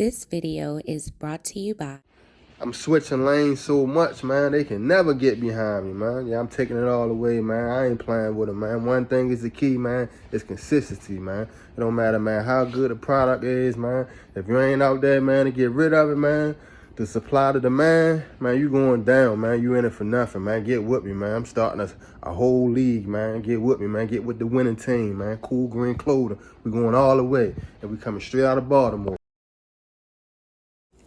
This video is brought to you by... I'm switching lanes so much, man. They can never get behind me, man. Yeah, I'm taking it all away, man. I ain't playing with them, man. One thing is the key, man. It's consistency, man. It don't matter, man, how good the product is, man. If you ain't out there, man, to get rid of it, man, the supply to demand, man, you going down, man. You in it for nothing, man. Get with me, man. I'm starting a whole league, man. Get with me, man. Get with the winning team, man. Cool green clothing. We going all the way. And we coming straight out of Baltimore.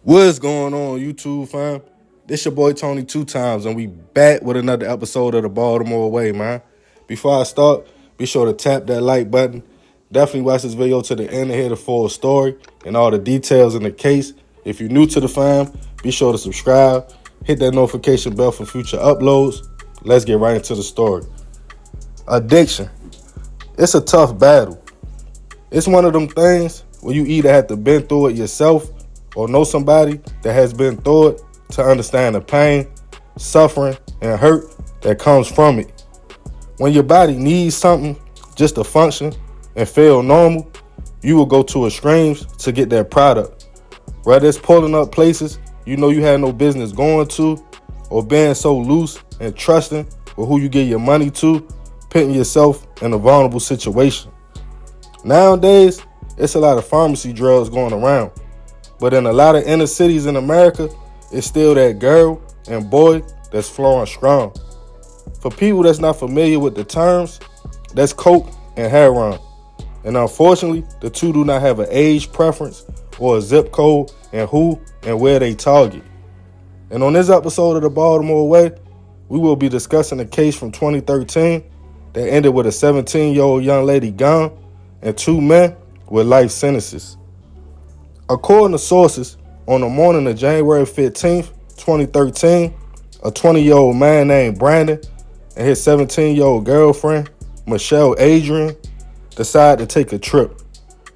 What's going on, YouTube fam? This your boy Tony 2Times, and we back with another episode of the Baltimore Way, man. Before I start, be sure to tap that like button. Definitely watch this video to the end to hear the full story and all the details in the case. If you're new to the fam, be sure to subscribe. Hit that notification bell for future uploads. Let's get right into the story. Addiction. It's a tough battle. It's one of them things where you either have to been through it yourself or know somebody that has been through it to understand the pain, suffering, and hurt that comes from it. When your body needs something just to function and feel normal, you will go to extremes to get that product. Whether it's pulling up places you know you had no business going to, or being so loose and trusting with who you give your money to, putting yourself in a vulnerable situation. Nowadays, it's a lot of pharmacy drugs going around. But in a lot of inner cities in America, it's still that girl and boy that's flowing strong. For people that's not familiar with the terms, that's coke and heroin. And unfortunately, the two do not have an age preference or a zip code and who and where they target. And on this episode of the Baltimore Way, we will be discussing a case from 2013 that ended with a 17-year-old young lady gone and 2 men with life sentences. According to sources, on the morning of January 15th, 2013, a 20-year-old man named Brandon and his 17-year-old girlfriend, Michelle Adrian, decided to take a trip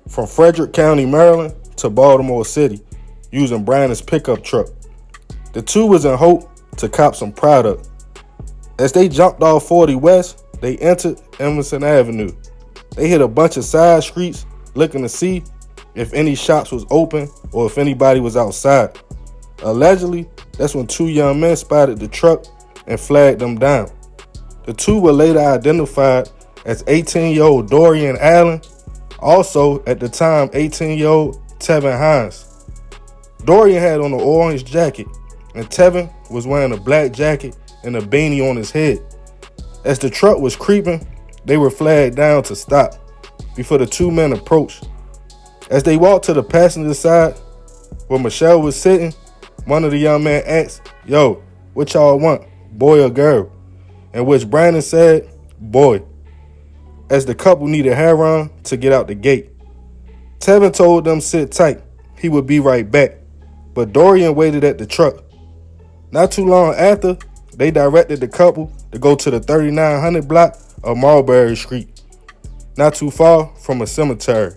from Frederick County, Maryland to Baltimore City using Brandon's pickup truck. The two was in hope to cop some product. As they jumped off 40 West, they entered Emerson Avenue. They hit a bunch of side streets looking to see if any shops was open or if anybody was outside. Allegedly, that's when 2 young men spotted the truck and flagged them down. The two were later identified as 18-year-old Dorian Allen, also at the time 18-year-old Tevin Hines. Dorian had on an orange jacket and Tevin was wearing a black jacket and a beanie on his head. As the truck was creeping, they were flagged down to stop before the 2 men approached. As they walked to the passenger side where Michelle was sitting, one of the young men asked, "Yo, what y'all want, boy or girl?" In which Brandon said, "Boy," as the couple needed heroin to get out the gate. Tevin told them sit tight, he would be right back, but Dorian waited at the truck. Not too long after, they directed the couple to go to the 3900 block of Mulberry Street, not too far from a cemetery,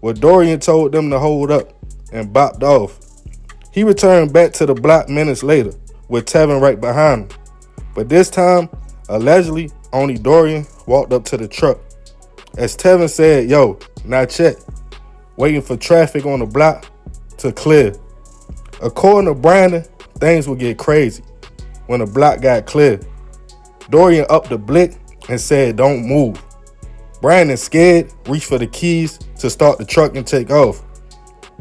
where Dorian told them to hold up and bopped off. He returned back to the block minutes later with Tevin right behind him. But this time, allegedly, only Dorian walked up to the truck. As Tevin said, "Yo, not yet," waiting for traffic on the block to clear. According to Brandon, things would get crazy when the block got cleared. Dorian upped the blick and said, "Don't move." Brandon, scared, reached for the keys to start the truck and take off.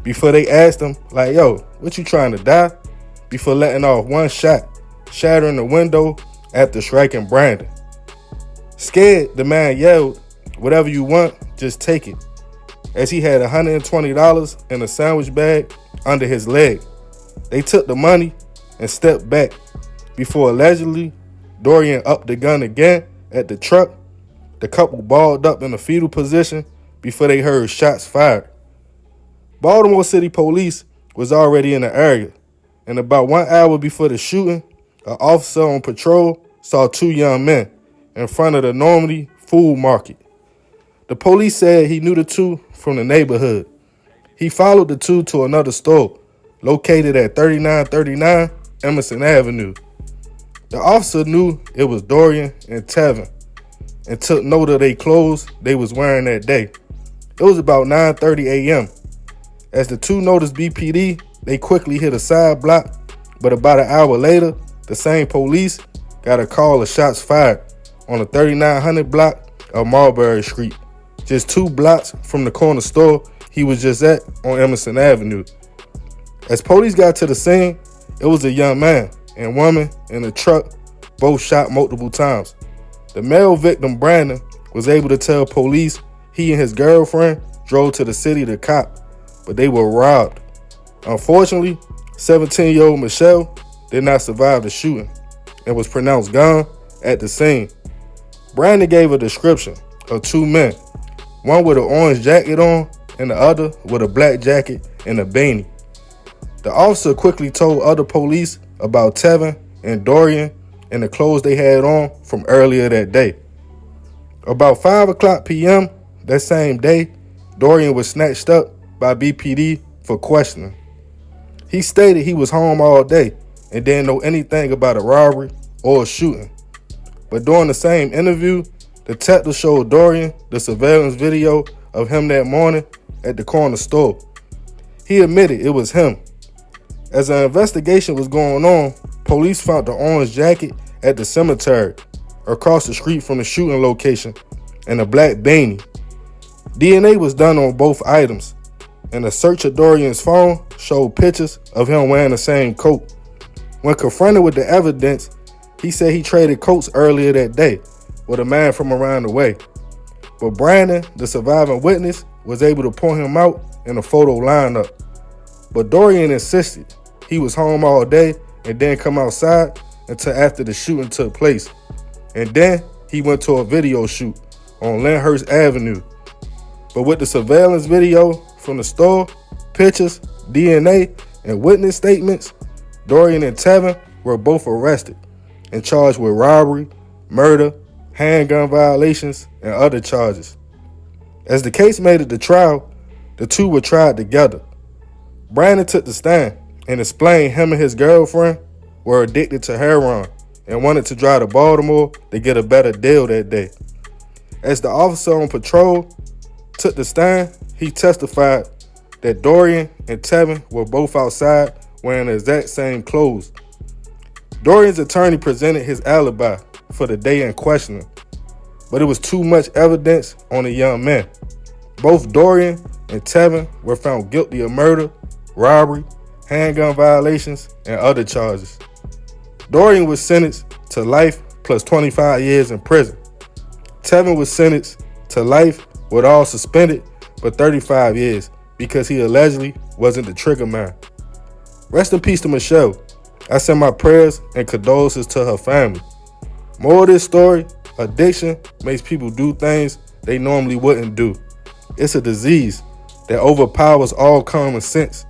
Before they asked him, like, "Yo, what you trying to die?" Before letting off one shot, shattering the window after striking Brandon. Scared, the man yelled, "Whatever you want, just take it," as he had $120 in a sandwich bag under his leg. They took the money and stepped back before allegedly Dorian upped the gun again at the truck. The couple balled up in a fetal position before they heard shots fired. Baltimore City Police was already in the area, and about 1 hour before the shooting, an officer on patrol saw 2 young men in front of the Normandy Food Market. The police said he knew the two from the neighborhood. He followed the two to another store located at 3939 Emerson Avenue. The officer knew it was Dorian and Tevin and took note of their clothes they was wearing that day. It was about 9:30 a.m. As the two noticed BPD, they quickly hit a side block, but about an hour later, the same police got a call of shots fired on the 3900 block of Marbury Street, just 2 blocks from the corner store he was just at on Emerson Avenue. As police got to the scene, it was a young man and woman in a truck, both shot multiple times. The male victim, Brandon, was able to tell police he and his girlfriend drove to the city to cop, but they were robbed. Unfortunately, 17-year-old Michelle did not survive the shooting and was pronounced gone at the scene. Brandon gave a description of 2 men, one with an orange jacket on and the other with a black jacket and a beanie. The officer quickly told other police about Tevin and Dorian and the clothes they had on from earlier that day. About 5 o'clock p.m. that same day, Dorian was snatched up by BPD for questioning. He stated he was home all day and didn't know anything about a robbery or a shooting. But during the same interview, detectives showed Dorian the surveillance video of him that morning at the corner store. He admitted it was him. As an investigation was going on, police found the orange jacket at the cemetery across the street from the shooting location and a black beanie. DNA was done on both items, and a search of Dorian's phone showed pictures of him wearing the same coat. When confronted with the evidence, he said he traded coats earlier that day with a man from around the way. But Brandon, the surviving witness, was able to point him out in a photo lineup. But Dorian insisted he was home all day and didn't come outside until after the shooting took place. And then he went to a video shoot on Lyndhurst Avenue. But with the surveillance video from the store, pictures, DNA, and witness statements, Dorian and Tevin were both arrested and charged with robbery, murder, handgun violations, and other charges. As the case made it to trial, the two were tried together. Brandon took the stand and explained him and his girlfriend were addicted to heroin and wanted to drive to Baltimore to get a better deal that day. As the officer on patrol took the stand, he testified that Dorian and Tevin were both outside wearing the exact same clothes. Dorian's attorney presented his alibi for the day in questioning, but it was too much evidence on the young men. Both Dorian and Tevin were found guilty of murder, robbery, handgun violations, and other charges. Dorian was sentenced to life plus 25 years in prison. Tevin was sentenced to life with all suspended but 35 years because he allegedly wasn't the trigger man. Rest in peace to Michelle. I send my prayers and condolences to her family. More of this story, addiction makes people do things they normally wouldn't do. It's a disease that overpowers all common sense.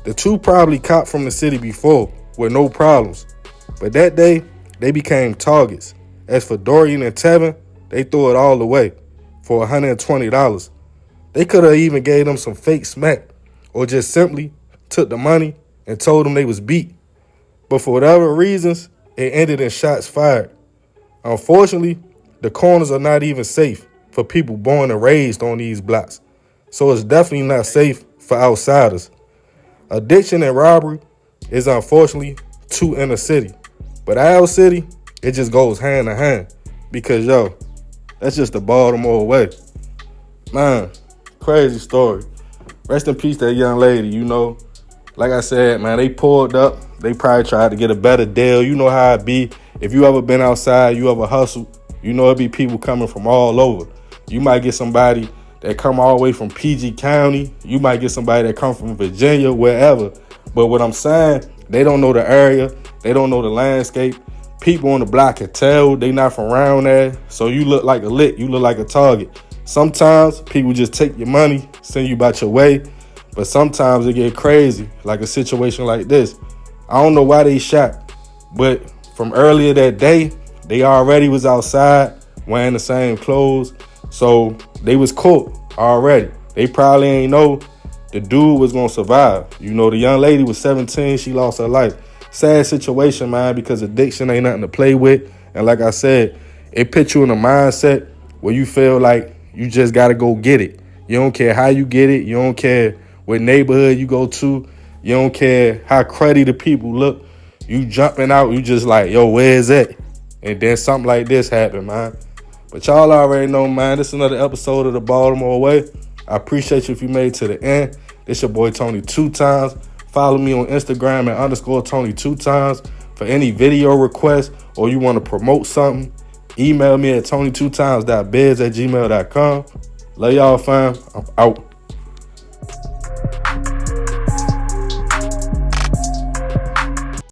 The two probably copped from the city before with no problems, but that day they became targets. As for Dorian and Tevin, they threw it all away for $120. They could have even gave them some fake smack or just simply took the money and told them they was beat. But for whatever reasons, it ended in shots fired. Unfortunately, the corners are not even safe for people born and raised on these blocks, so it's definitely not safe for outsiders. Addiction and robbery is unfortunately too inner city, but our city, it just goes hand in hand because, that's just the Baltimore way. Man, crazy story. Rest in peace to that young lady, Like I said, man, they pulled up. They probably tried to get a better deal. You know how it be. If you ever been outside, you ever hustle, it be people coming from all over. You might get somebody that come all the way from PG County. You might get somebody that come from Virginia, wherever. But what I'm saying, they don't know the area. They don't know the landscape. People on the block can tell they not from around there. So you look like a lick. You look like a target. Sometimes people just take your money, send you about your way. But sometimes it get crazy, like a situation like this. I don't know why they shot, but from earlier that day, they already was outside wearing the same clothes. So they was caught already. They probably ain't know the dude was going to survive. The young lady was 17. She lost her life. Sad situation, man, because addiction ain't nothing to play with. And like I said, it puts you in a mindset where you feel like you just got to go get it. You don't care how you get it. You don't care what neighborhood you go to. You don't care how cruddy the people look. You jumping out, you just like, yo, where is it? And then something like this happen, man. But y'all already know, man, this is another episode of the Baltimore Way. I appreciate you if you made it to the end. This your boy Tony 2 times. Follow me on Instagram at _Tony 2 times. For any video requests or you want to promote something, email me at tony2times.biz@gmail.com. Love y'all, fam. I'm out.